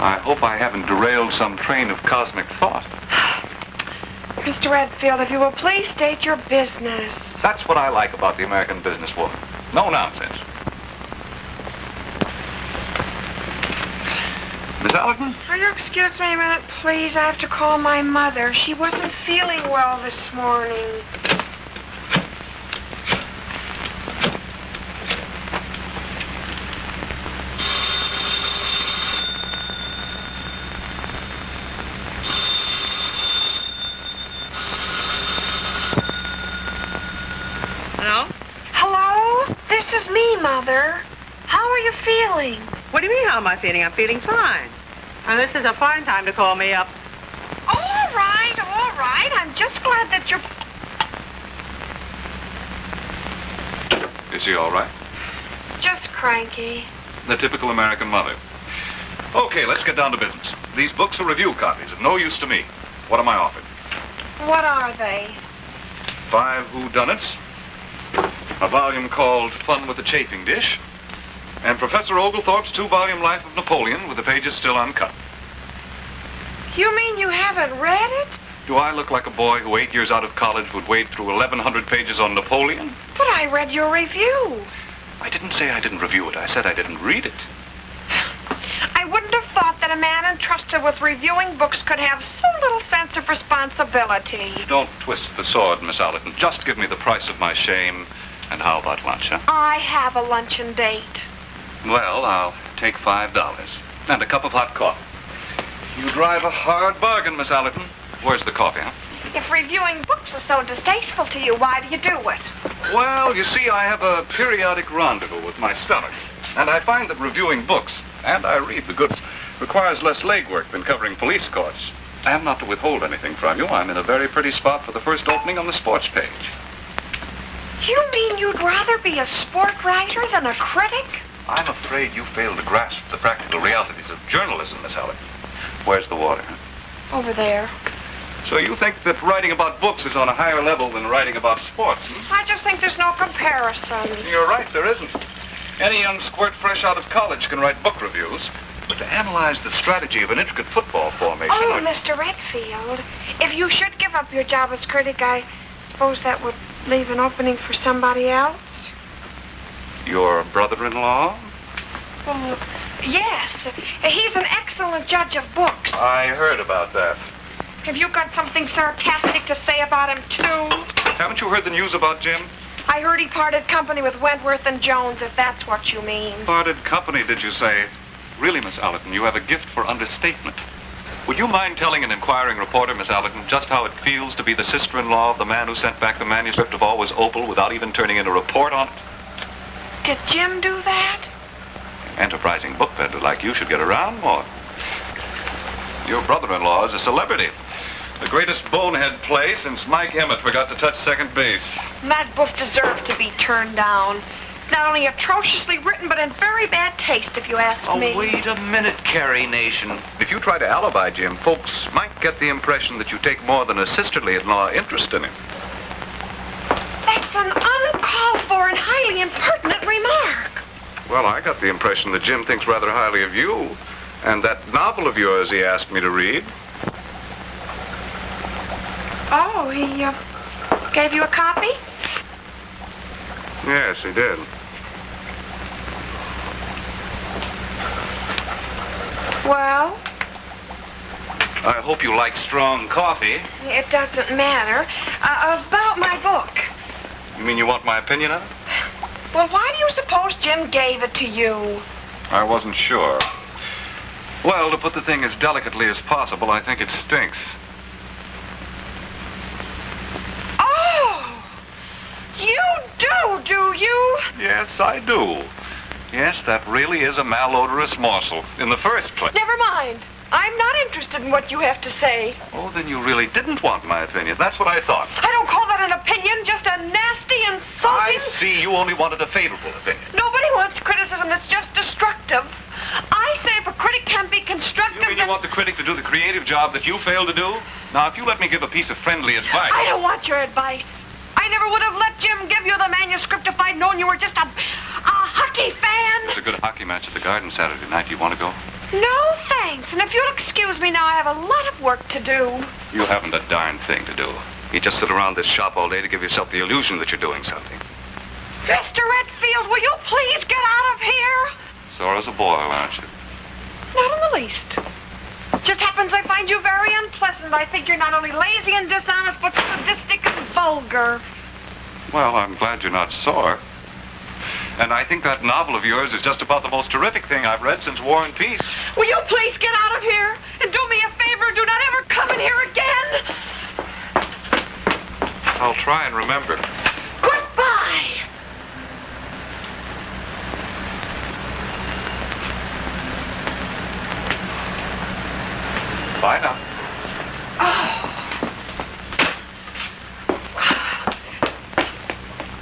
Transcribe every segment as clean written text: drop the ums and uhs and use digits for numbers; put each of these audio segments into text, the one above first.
I hope I haven't derailed some train of cosmic thought. Mr. Redfield, if you will please state your business. That's what I like about the American businesswoman. No nonsense. Miss Allerton? Will you excuse me a minute, please? I have to call my mother. She wasn't feeling well this morning. Hello? Hello? This is me, Mother. How are you feeling? What do you mean, how am I feeling? I'm feeling fine. And this is a fine time to call me up. All right, all right. I'm just glad that you're... Is she all right? Just cranky. The typical American mother. Okay, let's get down to business. These books are review copies of no use to me. What am I offered? What are they? 5 whodunits, a volume called Fun with the Chafing Dish, and Professor Oglethorpe's 2-volume Life of Napoleon with the pages still uncut. You mean you haven't read it? Do I look like a boy who 8 years out of college would wade through 1,100 pages on Napoleon? But I read your review. I didn't say I didn't review it. I said I didn't read it. I wouldn't have thought that a man entrusted with reviewing books could have so little sense of responsibility. Don't twist the sword, Miss Allerton. Just give me the price of my shame. And how about lunch, huh? I have a luncheon date. Well, I'll take $5 and a cup of hot coffee. You drive a hard bargain, Miss Allerton. Where's the coffee, huh? If reviewing books is so distasteful to you, why do you do it? Well, you see, I have a periodic rendezvous with my stomach. And I find that reviewing books, and I read the goods, requires less legwork than covering police courts. And not to withhold anything from you, I'm in a very pretty spot for the first opening on the sports page. You mean you'd rather be a sport writer than a critic? I'm afraid you fail to grasp the practical realities of journalism, Miss Allerton. Where's the water? Over there. So you think that writing about books is on a higher level than writing about sports? I just think there's no comparison. You're right, there isn't. Any young squirt fresh out of college can write book reviews. But to analyze the strategy of an intricate football formation... Oh, Mr. Redfield, if you should give up your job as critic, I suppose that would leave an opening for somebody else? Your brother-in-law? Well, yes. He's an excellent judge of books. I heard about that. Have you got something sarcastic to say about him, too? Haven't you heard the news about Jim? I heard he parted company with Wentworth and Jones, if that's what you mean. Parted company, did you say? Really, Miss Allerton, you have a gift for understatement. Would you mind telling an inquiring reporter, Miss Allerton, just how it feels to be the sister-in-law of the man who sent back the manuscript of Always Opal without even turning in a report on it? Did Jim do that? An enterprising book peddler like you should get around more. Your brother-in-law is a celebrity. The greatest bonehead play since Mike Emmett forgot to touch second base. That book deserved to be turned down. It's not only atrociously written, but in very bad taste, if you ask me. Oh, wait a minute, Carrie Nation. If you try to alibi Jim, folks might get the impression that you take more than a sisterly-in-law interest in him. That's an uncalled for and highly impertinent remark. Well, I got the impression that Jim thinks rather highly of you. And that novel of yours he asked me to read. Oh, he gave you a copy? Yes, he did. Well? I hope you like strong coffee. It doesn't matter. About my book. You mean you want my opinion on it? Well, why do you suppose Jim gave it to you? I wasn't sure. Well, to put the thing as delicately as possible, I think it stinks. Oh! You do you? Yes, I do. Yes, that really is a malodorous morsel in the first place. Never mind. I'm not interested in what you have to say. Oh, then you really didn't want my opinion. That's what I thought. I don't call that an opinion, just a nasty, insulting... I see. You only wanted a favorable opinion. Nobody wants criticism that's just destructive. I say if a critic can be constructive... You mean you want the critic to do the creative job that you failed to do? Now, if you let me give a piece of friendly advice... I don't want your advice. I never would have let Jim give you the manuscript if I'd known you were just a hockey fan. There's a good hockey match at the Garden Saturday night. Do you want to go? No, thanks. And if you'll excuse me now, I have a lot of work to do. You haven't a darn thing to do. You just sit around this shop all day to give yourself the illusion that you're doing something. Mr. Redfield, will you please get out of here? Sore as a boil, aren't you? Not in the least. Just happens I find you very unpleasant. I think you're not only lazy and dishonest, but sadistic and vulgar. Well, I'm glad you're not sore. And I think that novel of yours is just about the most terrific thing I've read since War and Peace. Will you please get out of here? And do me a favor, do not ever come in here again. I'll try and remember. Goodbye. Bye now. Oh.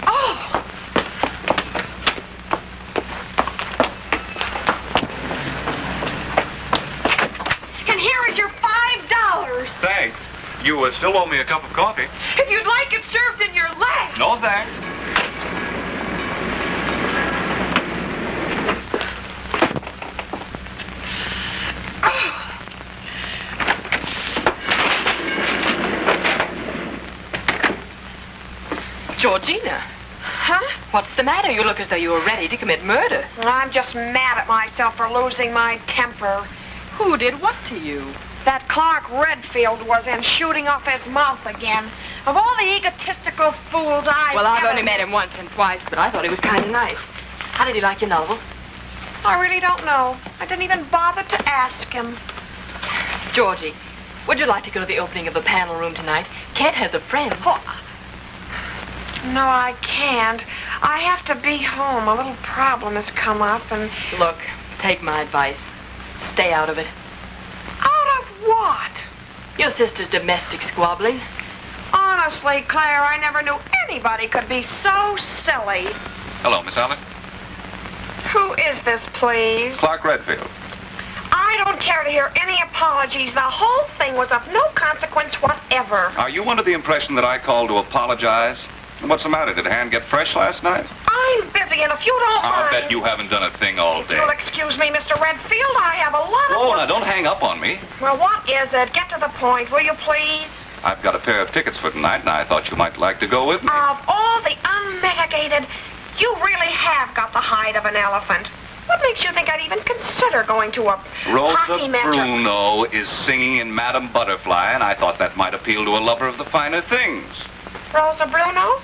Oh. And here is your $5. Thanks. You still owe me a cup of coffee. If you'd like it served in your lap. No, thanks. Georgina, Huh? what's the matter? You look as though you were ready to commit murder. I'm just mad at myself for losing my temper. Who did what to you? That Clark Redfield was in shooting off his mouth again. Of all the egotistical fools Well, I've ever only met him once and twice, but I thought he was kind of nice. How did he like your novel? I really don't know. I didn't even bother to ask him. Georgie, would you like to go to the opening of the panel room tonight? Kent has a friend. Oh, no, I can't. I have to be home. A little problem has come up and... Look, take my advice. Stay out of it. Out of what? Your sister's domestic squabbling. Honestly, Claire, I never knew anybody could be so silly. Hello, Miss Allen. Who is this, please? Clark Redfield. I don't care to hear any apologies. The whole thing was of no consequence whatever. Are you under the impression that I called to apologize? What's the matter? Did Hand get fresh last night? I'm busy, and if you don't I'll mind... bet you haven't done a thing all If day. you'll excuse me, Mr. Redfield, I have a lot of... Oh, work. now don't hang up on me. Well, what is it? Get to the point, will you please? I've got a pair of tickets for tonight, and I thought you might like to go with me. Of all the unmitigated, you really have got the hide of an elephant. What makes you think I'd even consider going to a hockey Rosa match? Bruno is singing in Madame Butterfly, and I thought that might appeal to a lover of the finer things. Rosa Bruno?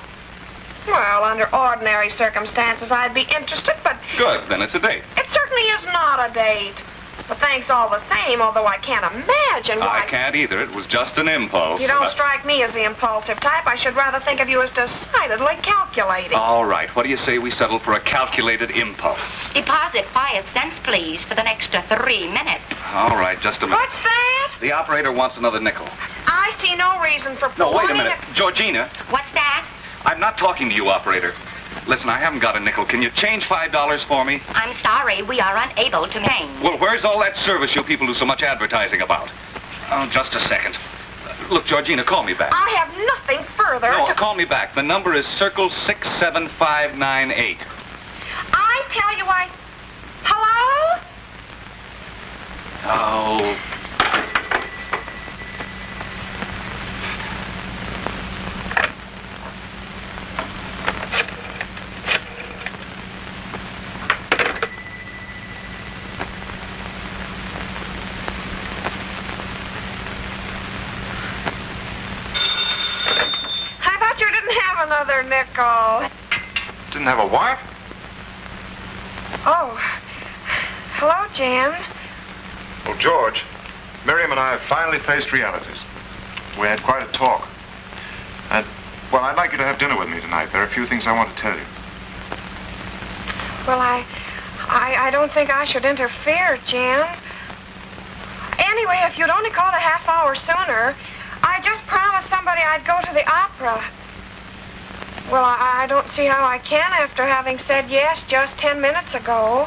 Well, under ordinary circumstances, I'd be interested, but Good, then it's a date. it certainly is not a date. But thanks all the same, although I can't imagine why... I can't either. It was just an impulse. You don't strike me as the impulsive type. I should rather think of you as decidedly calculating. All right, what do you say we settle for a calculated impulse? Deposit 5 cents, please, for the next 3 minutes. All right, just a minute. What's that? The operator wants another nickel. I see no reason for... No, wait a wanting minute. Georgina, What's that? I'm not talking to you, operator. Listen, I haven't got a nickel. Can you change $5 for me? I'm sorry, we are unable to pay. Well, where's all that service you people do so much advertising about? Oh, just a second. Look, Georgina, call me back. I have nothing further No, to... call me back. The number is circle 67598. I tell you I... Hello? Oh. I thought you didn't have another nickel. Didn't have a what? Oh. Hello, Jan. Well, George, Miriam and I have finally faced realities. We had quite a talk. And, well, I'd like you to have dinner with me tonight. There are a few things I want to tell you. Well, I don't think I should interfere, Jan. Anyway, if you'd only called a half hour sooner, I just promised somebody I'd go to the opera. Well, I don't see how I can after having said yes just 10 minutes ago.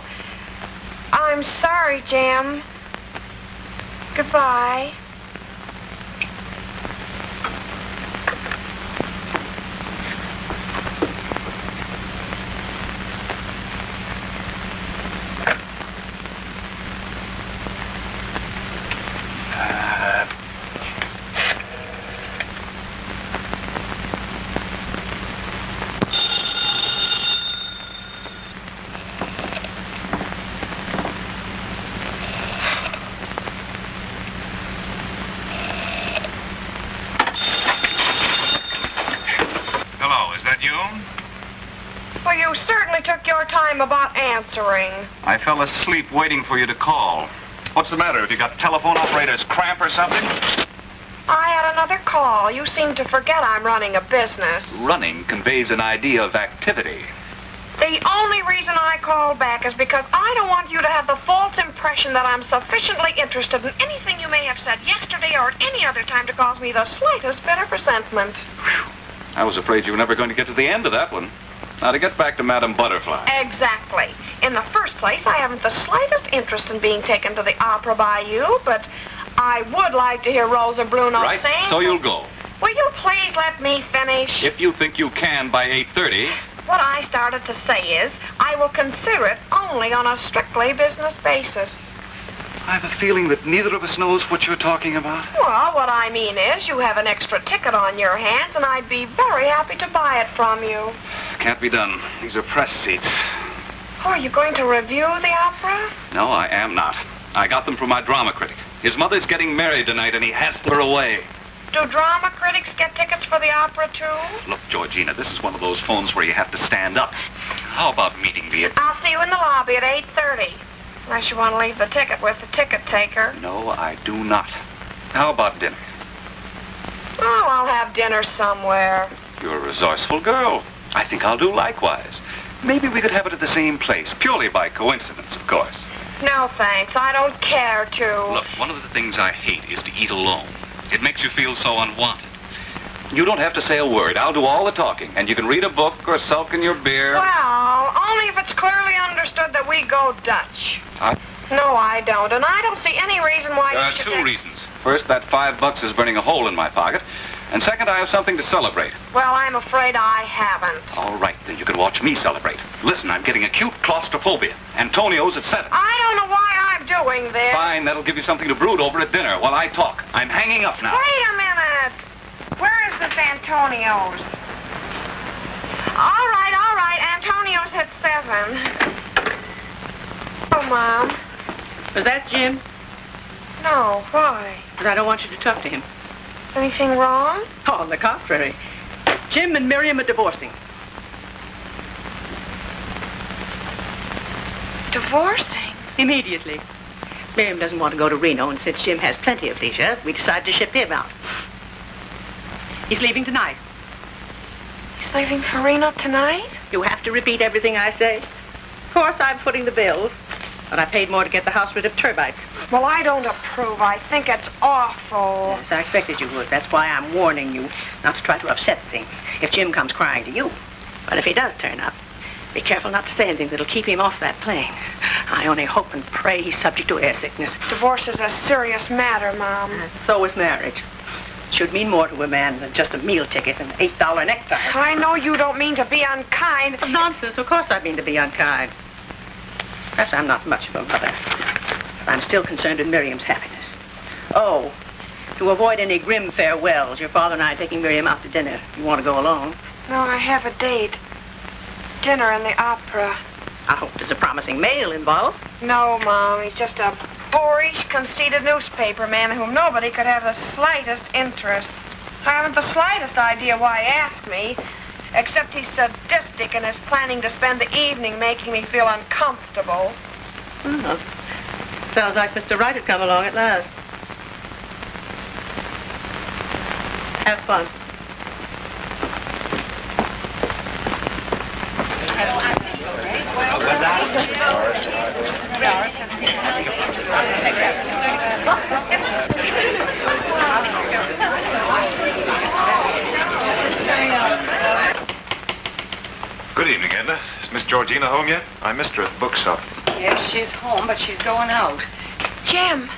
I'm sorry, Jim. Goodbye. certainly took your time about answering. I fell asleep waiting for you to call. What's the matter? Have you got telephone operator's cramp or something? I had another call. You seem to forget I'm running a business. Running conveys an idea of activity. The only reason I called back is because I don't want you to have the false impression that I'm sufficiently interested in anything you may have said yesterday or at any other time to cause me the slightest bit of resentment. Whew. I was afraid you were never going to get to the end of that one. Now, to get back to Madame Butterfly. Exactly. In the first place, I haven't the slightest interest in being taken to the opera by you, but I would like to hear Rosa Bruno Right, sing. so you'll go. Will you please let me finish? If you think you can by 8:30. What I started to say is, I will consider it only on a strictly business basis. I have a feeling that neither of us knows what you're talking about. Well, what I mean is, you have an extra ticket on your hands, and I'd be very happy to buy it from you. Can't be done. These are press seats. Oh, are you going to review the opera? No, I am not. I got them from my drama critic. His mother's getting married tonight, and he has her away. Do drama critics get tickets for the opera, too? Look, Georgina, this is one of those phones where you have to stand up. How about meeting me at... I'll see you in the lobby at 8:30. Unless you want to leave the ticket with the ticket taker. No, I do not. How about dinner? Oh, I'll have dinner somewhere. You're a resourceful girl. I think I'll do likewise. Maybe we could have it at the same place, purely by coincidence, of course. No, thanks. I don't care to. Look, one of the things I hate is to eat alone. It makes you feel so unwanted. You don't have to say a word. I'll do all the talking, and you can read a book or sulk in your beer. Well, only if it's clearly understood that we go Dutch. I- No, I don't, and I don't see any reason why There you are should two take... reasons. First, that $5 is burning a hole in my pocket. And second, I have something to celebrate. Well, I'm afraid I haven't. All right, then you can watch me celebrate. Listen, I'm getting acute claustrophobia. Antonio's at 7. I don't know why I'm doing this. Fine, that'll give you something to brood over at dinner while I talk. I'm hanging up now. Wait a minute. Where is this Antonio's? All right. Antonio's at 7. Oh, Mom. Was that Jim? No, why? Because I don't want you to talk to him. Is anything wrong? Oh, on the contrary. Jim and Miriam are divorcing. Divorcing? Immediately. Miriam doesn't want to go to Reno, and since Jim has plenty of leisure, we decided to ship him out. He's leaving tonight. He's leaving for Reno tonight? You have to repeat everything I say. Of course, I'm footing the bills, but I paid more to get the house rid of termites. Well, I don't approve. I think it's awful. Yes, I expected you would. That's why I'm warning you not to try to upset things if Jim comes crying to you. But if he does turn up, be careful not to say anything that'll keep him off that plane. I only hope and pray he's subject to air sickness. Divorce is a serious matter, Mom. So is marriage. It should mean more to a man than just a meal ticket and an $8 necktie. I know you don't mean to be unkind. Nonsense. Of course I mean to be unkind. Perhaps I'm not much of a mother. But I'm still concerned with Miriam's happiness. Oh, to avoid any grim farewells, your father and I are taking Miriam out to dinner. You want to go alone? No, I have a date. Dinner and the opera. I hope there's a promising male involved. No, Mom. He's just a boorish, conceited newspaper man in whom nobody could have the slightest interest. I haven't the slightest idea why he asked me, except he's sadistic and is planning to spend the evening making me feel uncomfortable. Oh, sounds like Mr. Wright had come along at last. Have fun. Good evening, Edna. Is Miss Georgina home yet? I missed her at the bookshop. Yes, she's home, but she's going out. Jim.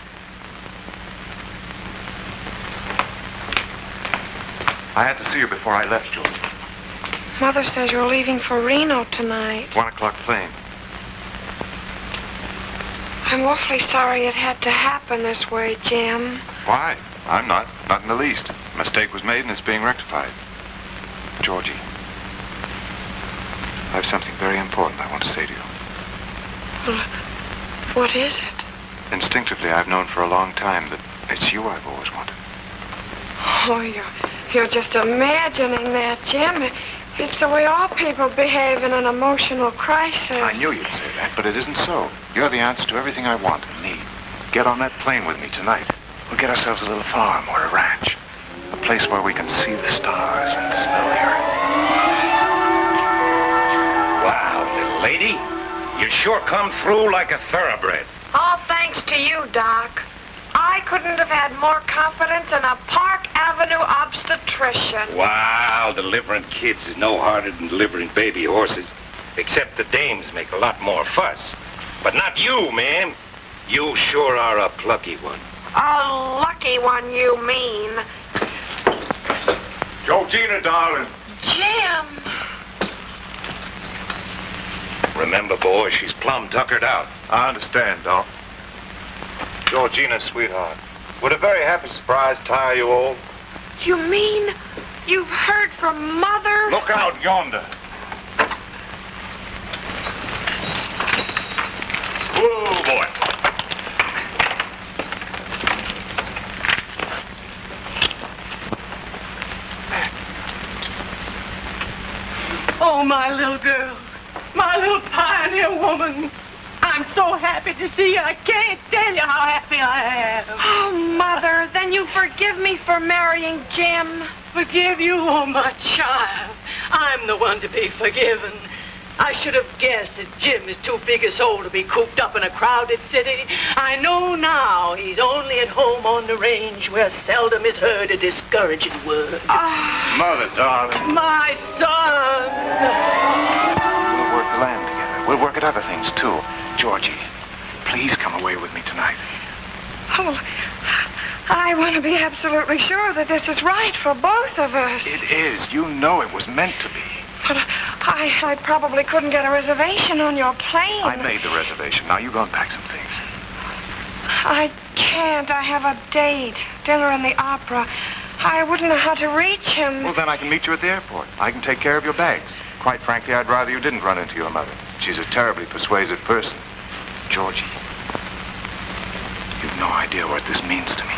I had to see her before I left, George. Mother says you're leaving for Reno tonight. 1 o'clock plane. I'm awfully sorry it had to happen this way, Jim. Why? I'm not. Not in the least. A mistake was made and it's being rectified. Georgie, I have something very important I want to say to you. Well, what is it? Instinctively, I've known for a long time that it's you I've always wanted. Oh, you're just imagining that, Jim. It's the way all people behave in an emotional crisis. I knew you'd say that, but it isn't so. You're the answer to everything I want and need. Get on that plane with me tonight. We'll get ourselves a little farm or a ranch. A place where we can see the stars and smell the earth. Wow, little lady. You sure come through like a thoroughbred. All thanks to you, Doc. I couldn't have had more confidence in a Park Avenue obstetrician. Wow, delivering kids is no harder than delivering baby horses. Except the dames make a lot more fuss. But not you, ma'am. You sure are a plucky one. A lucky one, you mean. Georgina, darling. Jim. Remember, boy, she's plumb tuckered out. I understand, Doc. Georgina, sweetheart, would a very happy surprise tire you old? You mean you've heard from Mother? Look out yonder. Whoa, boy. Oh, my little girl. My little pioneer woman. I'm so happy to see you. I can't tell you how happy I am. Oh, Mother, then you forgive me for marrying Jim. Forgive you, oh, my child. I'm the one to be forgiven. I should have guessed that Jim is too big a soul to be cooped up in a crowded city. I know now he's only at home on the range where seldom is heard a discouraging word. Mother, darling. My son! We'll work the land together. We'll work at other things, too. Georgie, please come away with me tonight. Oh, I want to be absolutely sure that this is right for both of us. It is. You know it was meant to be. But I probably couldn't get a reservation on your plane. I made the reservation. Now you go and pack some things. I can't. I have a date. Dinner in the opera. I wouldn't know how to reach him. Well, then I can meet you at the airport. I can take care of your bags. Quite frankly, I'd rather you didn't run into your mother. She's a terribly persuasive person. Georgie, you've no idea what this means to me.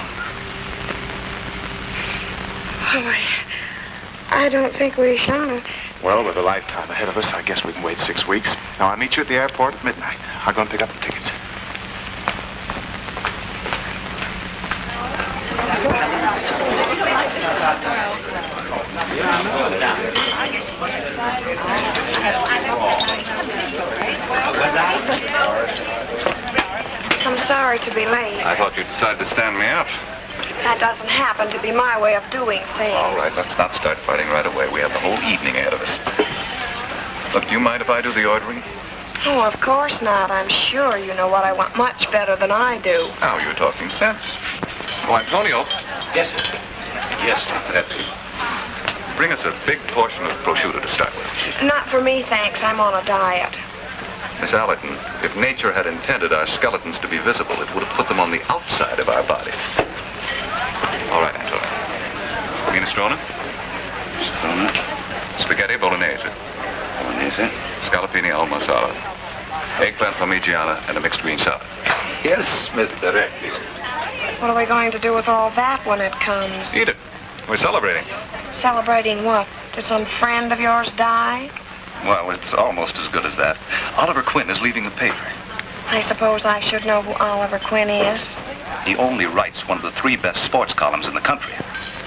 Oh, I don't think we shall. Well, with a lifetime ahead of us, I guess we can wait 6 weeks. Now, I'll meet you at the airport at midnight. I'll go and pick up the tickets. I'm sorry to be late. I thought you'd decide to stand me up. That doesn't happen to be my way of doing things. All right, let's not start fighting right away. We have the whole evening ahead of us. Look, do you mind if I do the ordering? Oh, of course not. I'm sure you know what I want much better than I do. Now you're talking sense. Oh, Antonio. Yes, sir. Yes, sir. That's it. Bring us a big portion of prosciutto to start with. Not for me, thanks. I'm on a diet. Miss Allerton, if nature had intended our skeletons to be visible, it would have put them on the outside of our bodies. All right, Antonio. Minestrone? Spaghetti bolognese. Scallopini al masala. Eggplant parmigiana and a mixed green salad. Yes, Miss Director. What are we going to do with all that when it comes? Eat it. We're celebrating. Celebrating what? Did some friend of yours die? Well, it's almost as good as that. Oliver Quinn is leaving the paper. I suppose I should know who Oliver Quinn is. He only writes one of the 3 best sports columns in the country.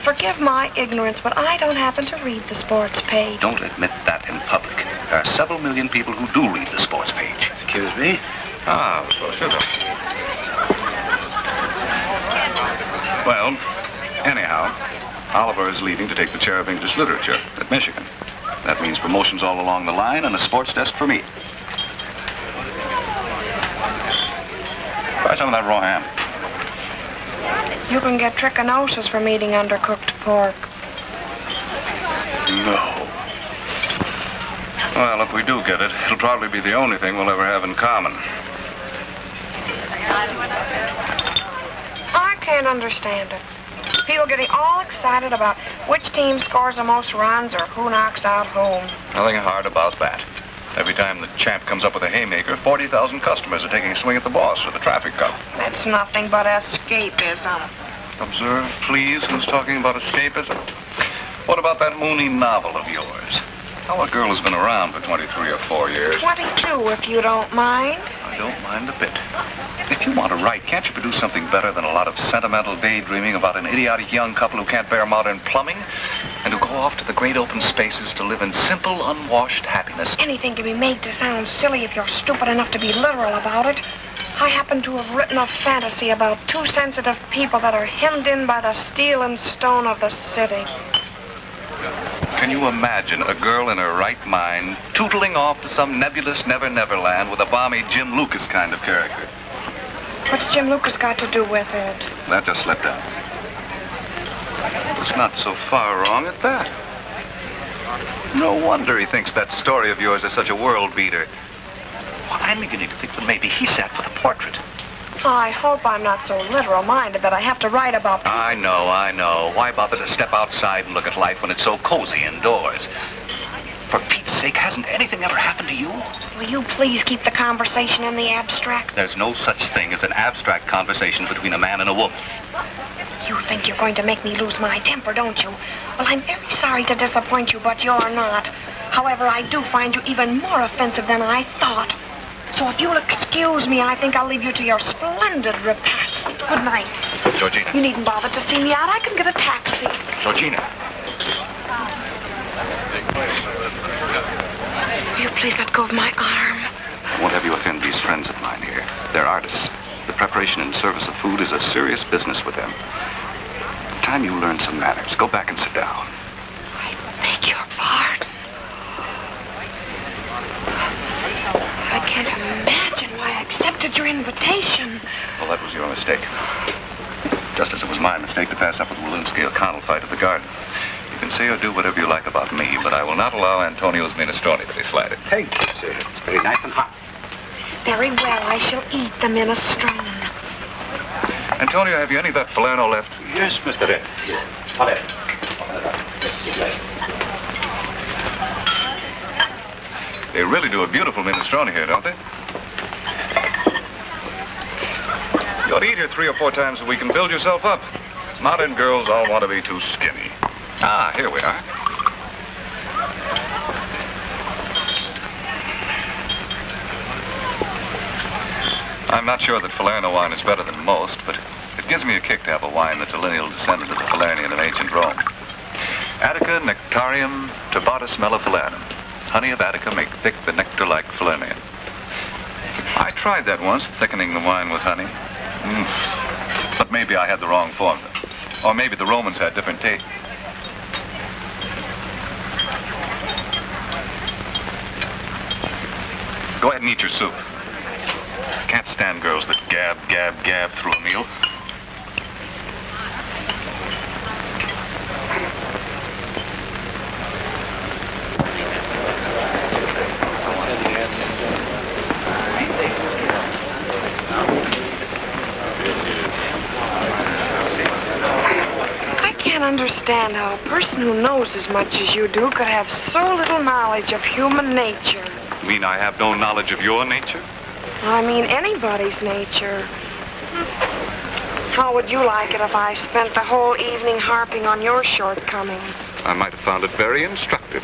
Forgive my ignorance, but I don't happen to read the sports page. Don't admit that in public. There are several million people who do read the sports page. Excuse me? Ah, prosciutto. Well, anyhow, Oliver is leaving to take the chair of English literature at Michigan. That means promotions all along the line and a sports desk for me. Try some of that raw ham. You can get trichinosis from eating undercooked pork. No. Well, if we do get it, it'll probably be the only thing we'll ever have in common. I can't understand it. People getting all excited about which team scores the most runs or who knocks out whom. Nothing hard about that. Every time the champ comes up with a haymaker, 40,000 customers are taking a swing at the boss or the traffic cop. That's nothing but escapism. Observe, please, who's talking about escapism? What about that Mooney novel of yours? Oh, a girl has been around for 23 or 4 years. 22, if you don't mind. I don't mind a bit. If you want to write, can't you produce something better than a lot of sentimental daydreaming about an idiotic young couple who can't bear modern plumbing and who go off to the great open spaces to live in simple, unwashed happiness? Anything can be made to sound silly if you're stupid enough to be literal about it. I happen to have written a fantasy about two sensitive people that are hemmed in by the steel and stone of the city. Can you imagine a girl in her right mind tootling off to some nebulous never-never land with a balmy Jim Lucas kind of character? What's Jim Lucas got to do with it? That just slipped out. It's not so far wrong at that. No wonder he thinks that story of yours is such a world beater. Well, I'm beginning to think that maybe he sat for the portrait. I hope I'm not so literal-minded that I have to write about... I know. Why bother to step outside and look at life when it's so cozy indoors? For Pete's sake, hasn't anything ever happened to you? Will you please keep the conversation in the abstract? There's no such thing as an abstract conversation between a man and a woman. You think you're going to make me lose my temper, don't you? Well, I'm very sorry to disappoint you, but you're not. However, I do find you even more offensive than I thought. So if you'll excuse me, I think I'll leave you to your splendid repast. Good night. Georgina. You needn't bother to see me out. I can get a taxi. Georgina. Will you please let go of my arm? I won't have you offend these friends of mine here. They're artists. The preparation and service of food is a serious business with them. It's time you learn some manners. Go back and sit down. I beg your pardon. I can't imagine why I accepted your invitation. Well, that was your mistake. Just as it was my mistake to pass up with Walensky O'Connell fight at the Garden. You can say or do whatever you like about me, but I will not allow Antonio's minestrone to be slighted. Thank you, sir. It's very nice and hot. Very well, I shall eat the minestrone. Antonio, have you any of that Falerno left? Yes, Mr. Red. Here. They really do a beautiful minestrone here, don't they? You ought to eat here 3 or 4 times a week and build yourself up. Modern girls all want to be too skinny. Ah, here we are. I'm not sure that Falerno wine is better than most, but it gives me a kick to have a wine that's a lineal descendant of the Falernian of ancient Rome. Attica nectarium turbatus mellifalernum. Honey of Attica make thick the nectar-like Falernian. I tried that once, thickening the wine with honey. But maybe I had the wrong formula. Or maybe the Romans had different tastes. Go ahead and eat your soup. Can't stand girls that gab, gab, gab through a meal. I can't understand how a person who knows as much as you do could have so little knowledge of human nature. You mean I have no knowledge of your nature? I mean anybody's nature. How would you like it if I spent the whole evening harping on your shortcomings? I might have found it very instructive.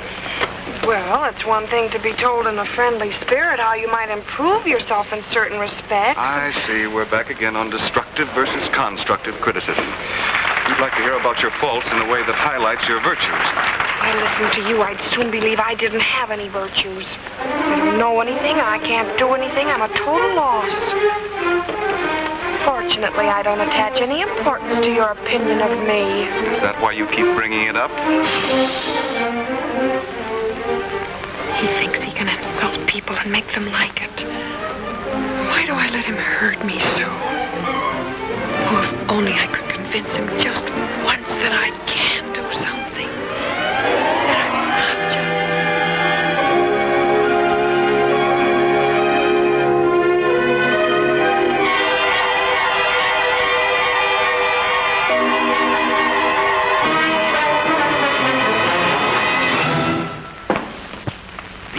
Well, it's one thing to be told in a friendly spirit how you might improve yourself in certain respects. I see. We're back again on destructive versus constructive criticism. You'd like to hear about your faults in a way that highlights your virtues. If I listened to you, I'd soon believe I didn't have any virtues. I don't know anything, I can't do anything, I'm a total loss. Fortunately, I don't attach any importance to your opinion of me. Is that why you keep bringing it up? He thinks he can insult people and make them like it. Why do I let him hurt me so? Oh, if only I could convince him just once that I can do something. That I'm not just...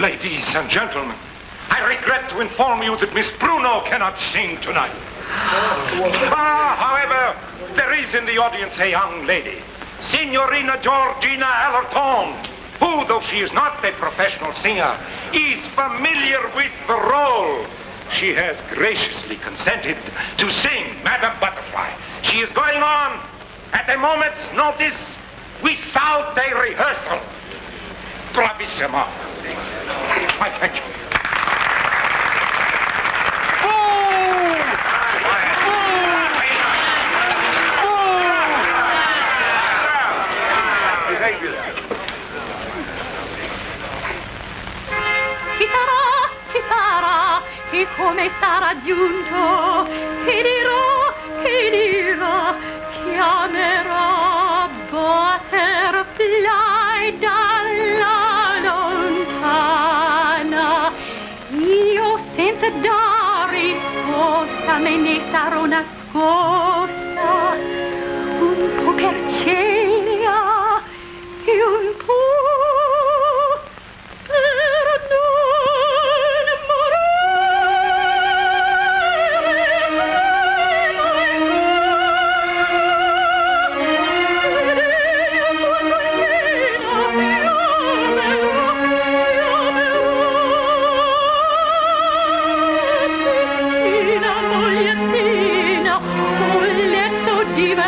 Ladies and gentlemen, I regret to inform you that Miss Bruno cannot sing tonight. However, there is in the audience a young lady, Signorina Georgina Allerton. who, though she is not a professional singer, is familiar with the role. She has graciously consented to sing Madame Butterfly. She is going on at a moment's notice without a rehearsal. Bravissimo. I thank you. E come sarà giunto, che dirò, chiamerò Butterfly dalla lontana. Io senza dar risposta me ne sarò nascosta, un po' per cena e un po' per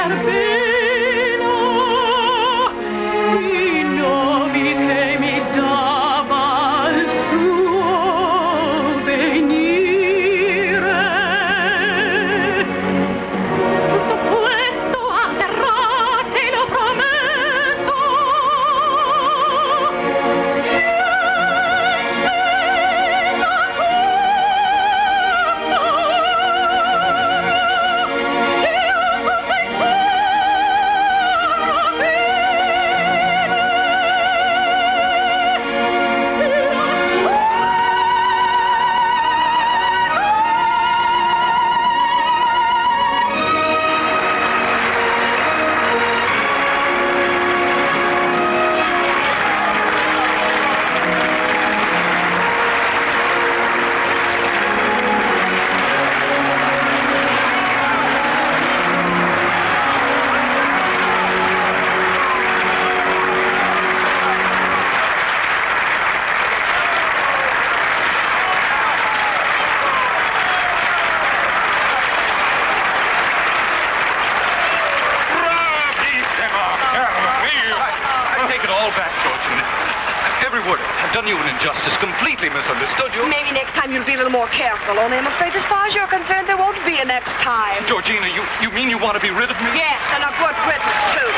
non completely misunderstood you. Maybe next time you'll be a little more careful. Only I'm afraid as far as you're concerned, there won't be a next time. Georgina, you mean you want to be rid of me? Yes, and a good riddance, too.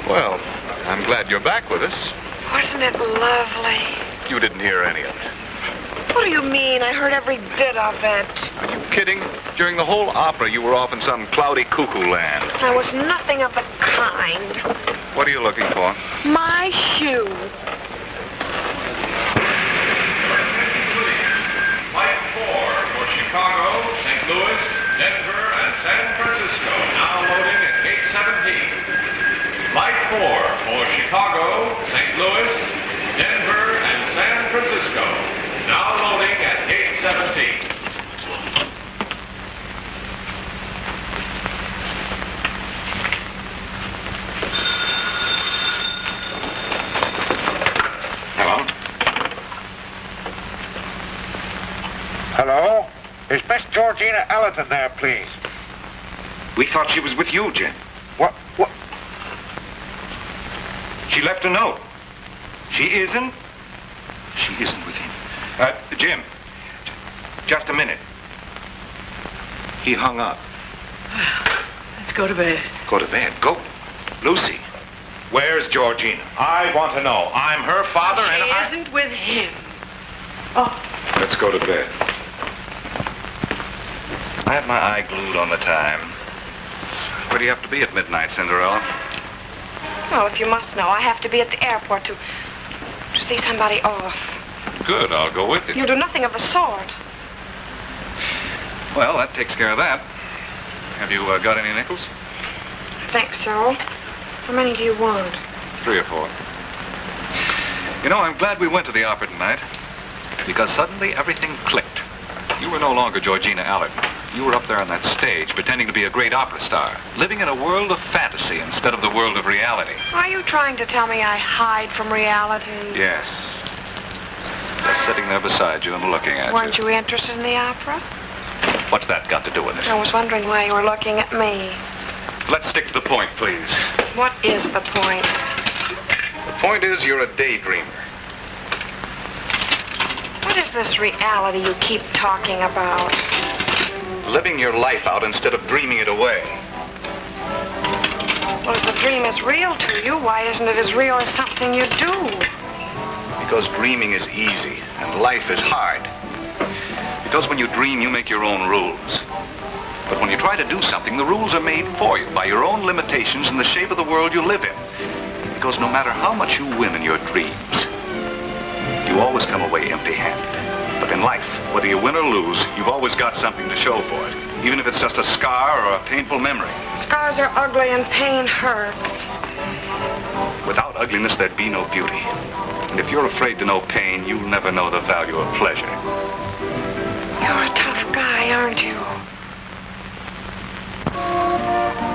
Well, I'm glad you're back with us. Wasn't it lovely? You didn't hear any of it. What do you mean? I heard every bit of it. Are you kidding? During the whole opera, you were off in some cloudy cuckoo land. I was nothing of the kind. What are you looking for? My shoe. Flight 4 for Chicago, St. Louis, Denver, and San Francisco. Now loading at gate 17. Flight 4 for Chicago, St. Louis, Denver, and San Francisco. Now loading at gate 17. Hello? Hello? Is Miss Georgina Ellerton there, please? We thought she was with you, Jim. What? She left a note. She isn't? She isn't with him. Jim, just a minute. He hung up. Let's go to bed. Go to bed. Go. Lucy, where's Georgina? I want to know. I'm her father and She isn't with him. Oh. Let's go to bed. I had my eye glued on the time. Where do you have to be at midnight, Cinderella? Well, if you must know, I have to be at the airport to see somebody off. Good, I'll go with you. You'll do nothing of the sort. Well, that takes care of that. Have you got any nickels? I think so. How many do you want? 3 or 4. You know, I'm glad we went to the opera tonight, because suddenly everything clicked. You were no longer Georgina Allerton. You were up there on that stage, pretending to be a great opera star, living in a world of fantasy instead of the world of reality. Are you trying to tell me I hide from reality? Yes. Just sitting there beside you and looking at Weren't you. you interested in the opera? What's that got to do with it? I was wondering why you were looking at me. Let's stick to the point, please. What is the point? The point is you're a daydreamer. What is this reality you keep talking about? Living your life out instead of dreaming it away. Well, if the dream is real to you, why isn't it as real as something you do? Because dreaming is easy and life is hard. Because when you dream, you make your own rules. But when you try to do something, the rules are made for you by your own limitations and the shape of the world you live in. Because no matter how much you win in your dreams, you always come away empty-handed. But in life, whether you win or lose, you've always got something to show for it, even if it's just a scar or a painful memory. Scars are ugly and pain hurts. Without ugliness, there'd be no beauty. And if you're afraid to know pain, you'll never know the value of pleasure. You're a tough guy, aren't you?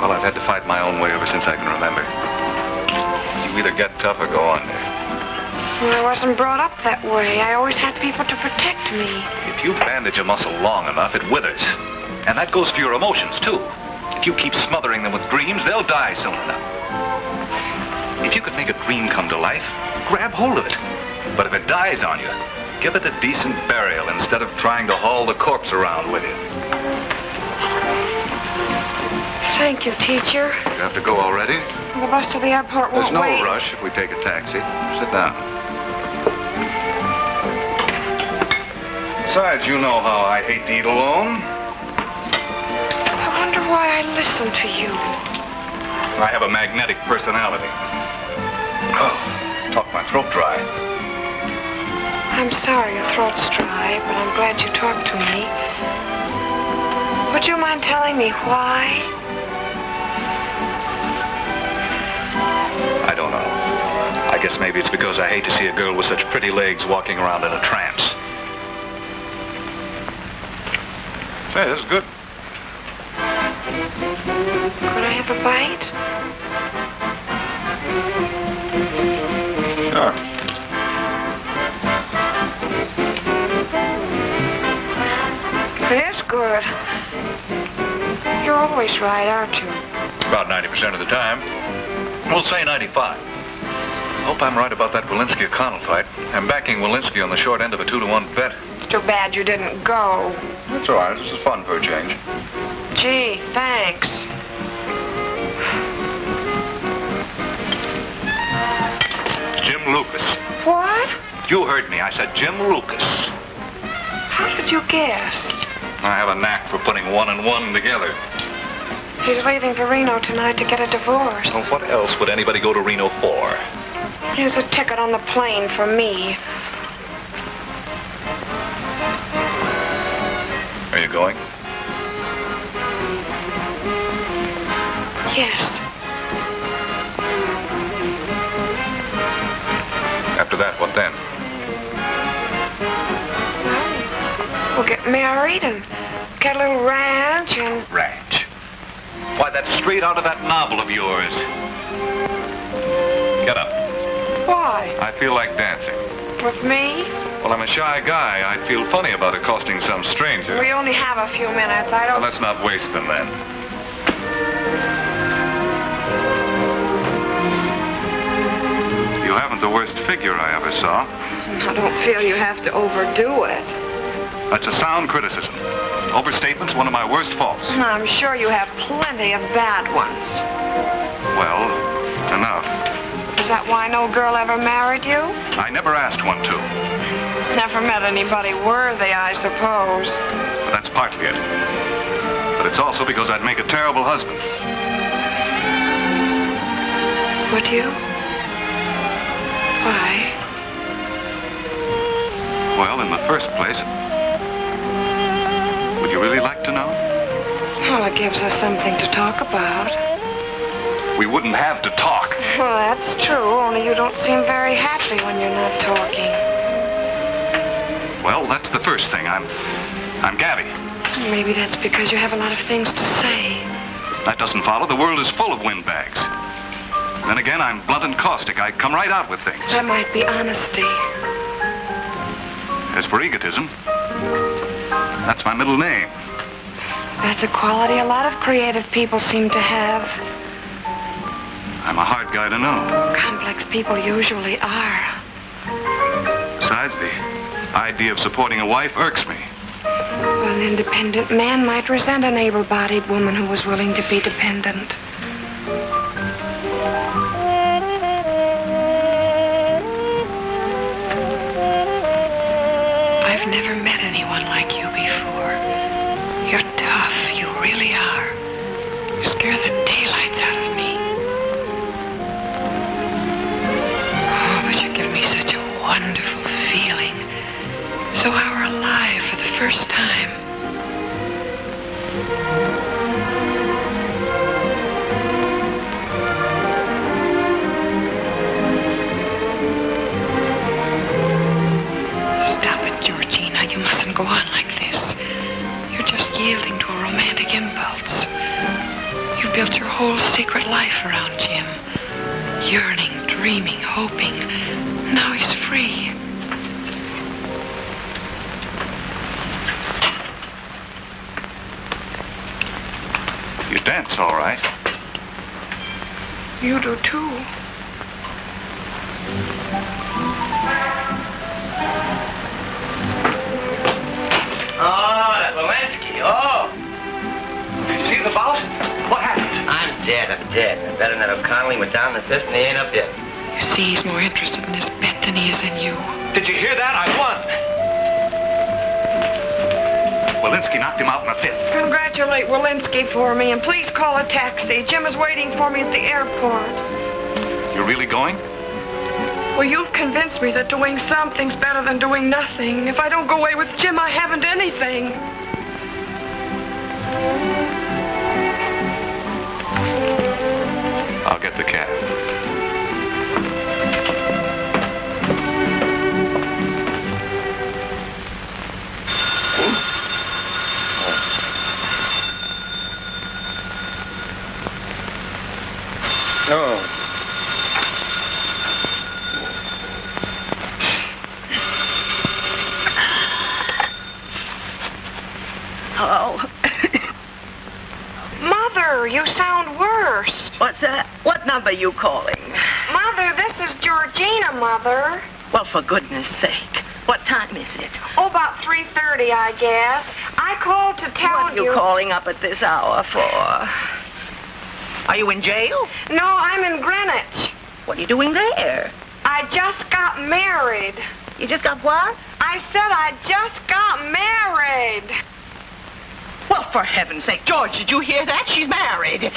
Well, I've had to fight my own way ever since I can remember. You either get tough or go under. Well, I wasn't brought up that way. I always had people to protect me. If you bandage a muscle long enough, it withers. And that goes for your emotions, too. If you keep smothering them with dreams, they'll die soon enough. If you could make a dream come to life, grab hold of it. But if it dies on you, give it a decent burial instead of trying to haul the corpse around with you. Thank you, teacher. You have to go already? The bus to the airport There's won't no wait. rush if we take a taxi. Sit down. Besides, you know how I hate to eat alone. I wonder why I listen to you. I have a magnetic personality. Oh, talk my throat dry. I'm sorry your throat's dry, but I'm glad you talked to me. Would you mind telling me why? I don't know. I guess maybe it's because I hate to see a girl with such pretty legs walking around in a trance. Hey, this is good. Could I have a bite? Sure. It is good. You're always right, aren't you? About 90% of the time. We'll say 95. Hope I'm right about that Walensky-O'Connell fight. I'm backing Walensky on the short end of a 2-to-1 bet. It's too bad you didn't go. That's all right. This is fun for a change. Gee, thanks. Jim Lucas. What? You heard me. I said Jim Lucas. How did you guess? I have a knack for putting one and one together. He's leaving for Reno tonight to get a divorce. Well, what else would anybody go to Reno for? Here's a ticket on the plane for me. Are you going? Yes. After that, what then? We'll get married and get a little ranch and... Ranch. Why, that's straight out of that novel of yours. Get up. Why? I feel like dancing. With me? Well, I'm a shy guy. I'd feel funny about accosting some stranger. We only have a few minutes. I Well, don't... let's not waste them then. You haven't the worst figure I ever saw. I don't feel you have to overdo it. That's a sound criticism. Overstatement's one of my worst faults. I'm sure you have plenty of bad ones. Well, enough. Is that why no girl ever married you? I never asked one to. Never met anybody worthy, I suppose. But that's partly it. But it's also because I'd make a terrible husband. Would you? Why? Well, in the first place, would you really like to know? Well, it gives us something to talk about. We wouldn't have to talk. Well, that's true, only you don't seem very happy when you're not talking. Well, that's the first thing. I'm gabby. Maybe that's because you have a lot of things to say. That doesn't follow. The world is full of windbags. Then again, I'm blunt and caustic. I come right out with things. That might be honesty. As for egotism, that's my middle name. That's a quality a lot of creative people seem to have. I'm a hard guy to know. Complex people usually are. Besides, the idea of supporting a wife irks me. An independent man might resent an able-bodied woman who was willing to be dependent. I've never met anyone like you before. You're tough, you really are. You scare the daylights out of me. Oh, but you give me such a wonderful feeling. So we're alive for the first time. Stop it, Georgina. You mustn't go on like this. You're just yielding to a romantic impulse. You built your whole secret life around Jim. Yearning, dreaming, hoping. Now he's free. You dance all right. You do too. Oh, that Walensky. Oh. Did you see the boss? What happened? I'm dead. I bet him that O'Connelly went down in the fifth and he ain't up yet. You see, he's more interested in his bet than he is in you. Did you hear that? I won. Walensky knocked him out in a fifth. Congratulate Walensky for me, and please call a taxi. Jim is waiting for me at the airport. You're really going? Well, you've convinced me that doing something's better than doing nothing. If I don't go away with Jim, I haven't anything. I'll get the cab. No. Hello? Mother, you sound worse. What's that? What number you calling? Mother, this is Georgina, Mother. Well, for goodness sake. What time is it? Oh, about 3:30, I guess. I called to tell What are you calling up at this hour for? Are you in jail? No, I'm in Greenwich. What are you doing there? I just got married. You just got what? I said I just got married. Well, for heaven's sake, George, did you hear that? She's married.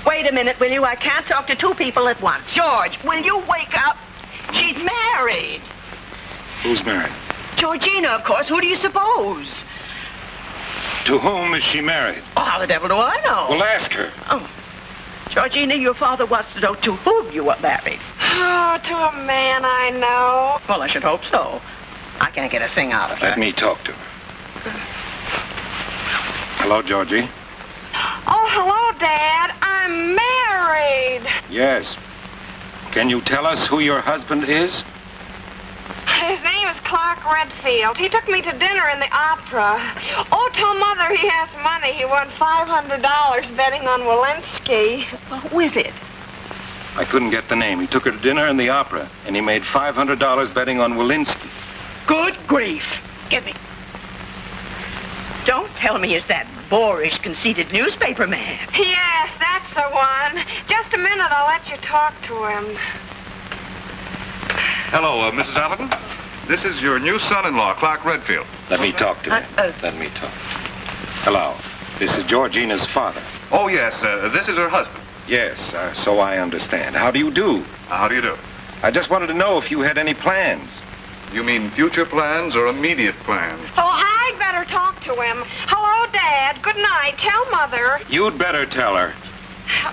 Wait a minute, will you? I can't talk to two people at once. George, will you wake up? She's married. Who's married? Georgina, of course. Who do you suppose? To whom is she married? Oh, how the devil do I know? Well, ask her. Oh. Georgina, your father wants to know to whom you were married. Oh, to a man I know. Well, I should hope so. I can't get a thing out of her. Let me talk to her. Hello, Georgie. Oh, hello, Dad. I'm married. Yes. Can you tell us who your husband is? His name is Clark Redfield. He took me to dinner in the opera. Oh, tell Mother he has money. He won $500 betting on Walensky. Well, who is it? I couldn't get the name. He took her to dinner in the opera, and he made $500 betting on Walensky. Good grief. Give me. Don't tell me it's that boorish, conceited newspaper man. Yes, that's the one. Just a minute, I'll let you talk to him. Hello, Mrs. Allerton. This is your new son-in-law, Clark Redfield. Let me talk to him. Let me talk. Hello. This is Georgina's father. Oh, yes, this is her husband. Yes, so I understand. How do you do? How do you do? I just wanted to know if you had any plans. You mean future plans or immediate plans? Oh, I'd better talk to him. Hello, Dad. Dad. Good night. Tell Mother. You'd better tell her.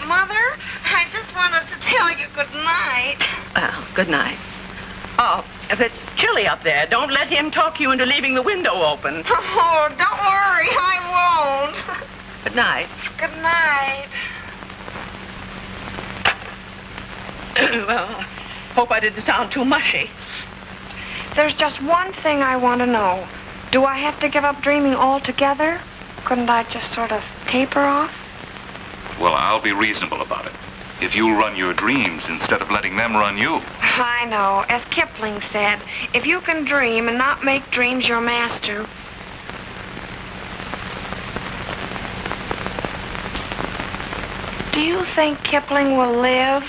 Mother, I just wanted to tell you good night. Well, good night. Oh, if it's chilly up there, don't let him talk you into leaving the window open. Oh, don't worry. I won't. Good night. Good night. Well, hope I didn't sound too mushy. There's just one thing I want to know. Do I have to give up dreaming altogether? Couldn't I just sort of taper off? Well, I'll be reasonable about it. If you'll run your dreams instead of letting them run you. I know. As Kipling said, if you can dream and not make dreams your master. Do you think Kipling will live?